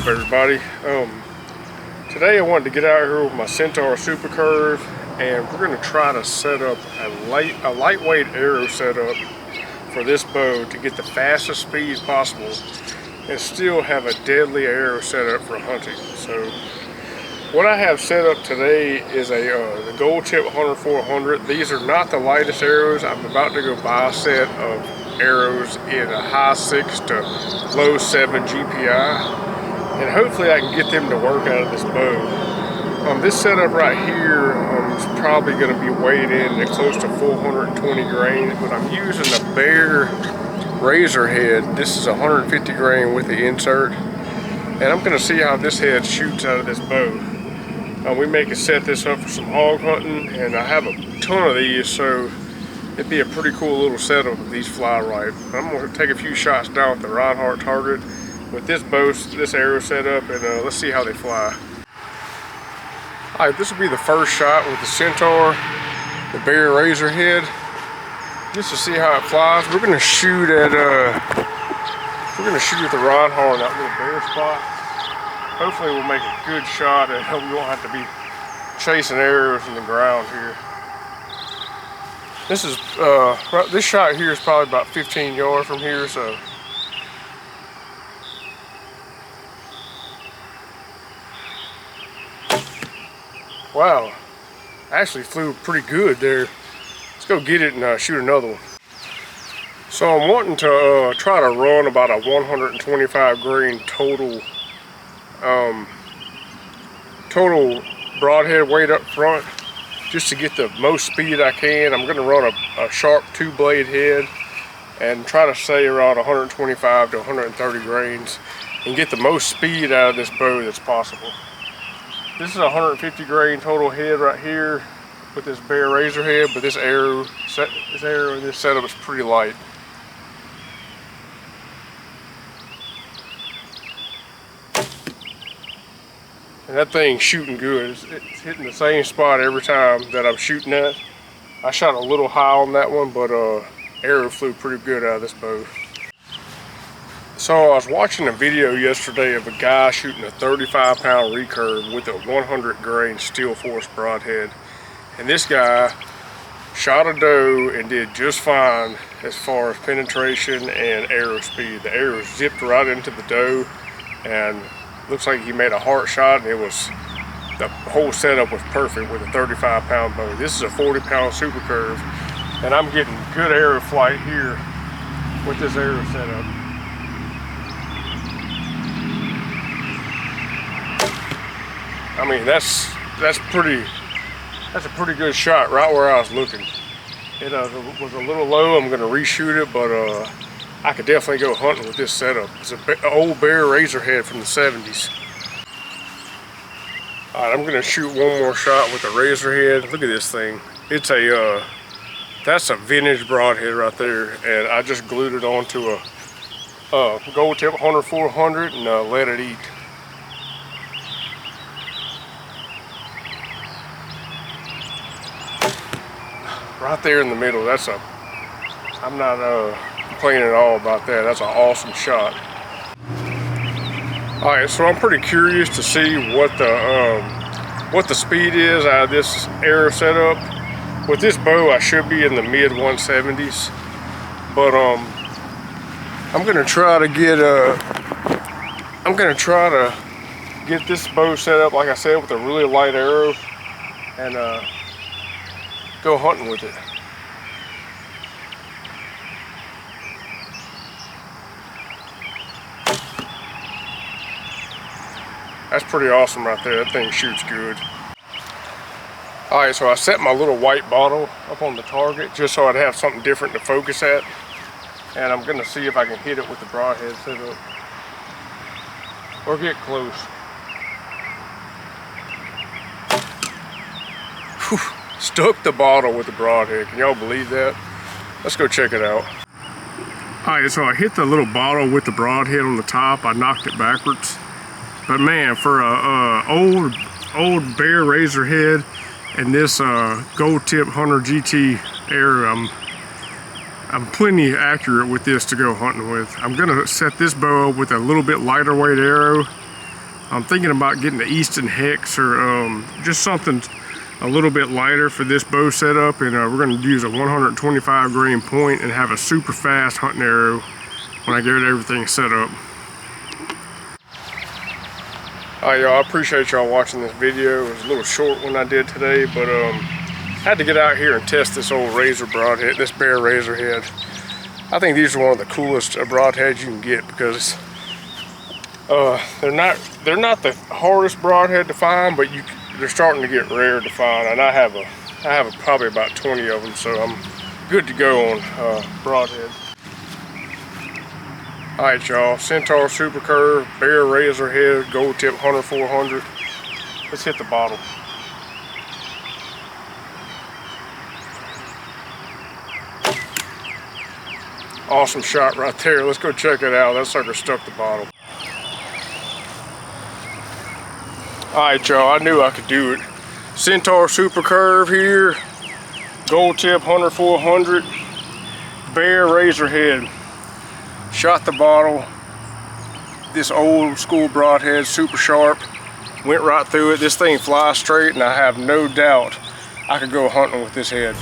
up, everybody? Today I wanted to get out here with my Centaur Supercurve, and we're going to try to set up a lightweight arrow setup for this bow to get the fastest speed possible and still have a deadly arrow setup for hunting. So what I have set up today is the Gold Tip Hunter 400. These are not the lightest arrows. I'm about to go buy a set of arrows in a high 6 to low 7 GPI, and hopefully I can get them to work out of this bow. This setup right here is probably going to be weighed in at close to 420 grain, but I'm using the Bear Razorhead. This is 150 grain with the insert, and I'm going to see how this head shoots out of this bow. We may can set this up for some hog hunting, and I have a ton of these, so it'd be a pretty cool little setup if these fly right. I'm going to take a few shots down with the Reinhardt target with this bow, this arrow setup, and let's see how they fly. Alright, this will be the first shot with the Centaur, the Bear Razorhead, just to see how it flies. We're going to shoot at the Reinhardt in that little bear spot. Hopefully we'll make a good shot and we won't have to be chasing arrows in the ground here. This is this shot here is probably about 15 yards from here, so wow, actually flew pretty good there. Let's go get it and shoot another one. So I'm wanting to try to run about a 125 grain total broadhead weight up front, just to get the most speed I can. I'm going to run a sharp 2-blade head and try to stay around 125 to 130 grains and get the most speed out of this bow that's possible. This is a 150 grain total head right here with this Bear Razorhead, but this arrow in this setup is pretty light. And that thing's shooting good. It's hitting the same spot every time that I'm shooting at. I shot a little high on that one, but arrow flew pretty good out of this bow. So I was watching a video yesterday of a guy shooting a 35-pound recurve with a 100 grain steel force broadhead, and this guy shot a doe and did just fine as far as penetration and arrow speed. The arrow zipped right into the doe, and looks like he made a heart shot, and the whole setup was perfect with a 35-pound bow. This is a 40-pound Supercurve, and I'm getting good arrow flight here with this arrow setup. I mean, that's a pretty good shot right where I was looking. It was a little low. I'm going to reshoot it, but I could definitely go hunting with this setup. It's an old Bear Razorhead from the 70s. Alright, I'm going to shoot one more shot with the Razorhead. Look at this thing. It's that's a vintage broadhead right there, and I just glued it onto a Gold Tip Hunter 400 and let it eat. Right there in the middle. I'm not complaining at all about that. That's an awesome shot. Alright, so I'm pretty curious to see what the speed is out of this arrow setup. With this bow I should be in the mid 170s, but I'm gonna try to get this bow set up, like I said, with a really light arrow, and go hunting with it. That's pretty awesome right there. That thing shoots good. Alright, so I set my little white bottle up on the target just so I'd have something different to focus at. And I'm going to see if I can hit it with the broadhead setup. Or get close. Whew, stuck the bottle with the broadhead. Can y'all believe that? Let's go check it out. Alright, so I hit the little bottle with the broadhead on the top. I knocked it backwards. But man, for a old Bear Razorhead and this Gold Tip Hunter GT arrow, I'm plenty accurate with this to go hunting with. I'm gonna set this bow up with a little bit lighter weight arrow I'm thinking about getting the Easton Hex or just something a little bit lighter for this bow setup, and we're going to use a 125 grain point and have a super fast hunting arrow when I get everything set up. Alright y'all, I appreciate y'all watching this video. It was a little short one I did today, but had to get out here and test this old razor broadhead, this Bear Razorhead. I think these are one of the coolest broadheads you can get because they're not the hardest broadhead to find, but they're starting to get rare to find, and I have probably about 20 of them, so I'm good to go on broadhead. Alright y'all, Centaur Supercurve, Bear Razorhead, Gold Tip Hunter 400. Let's hit the bottle. Awesome shot right there. Let's go check it out. That sucker stuck the bottle. Alright y'all, I knew I could do it. Centaur Supercurve here, Gold Tip Hunter 400, Bear Razorhead. Shot the bottle. This old school broadhead, super sharp. Went right through it. This thing flies straight, and I have no doubt I could go hunting with this head.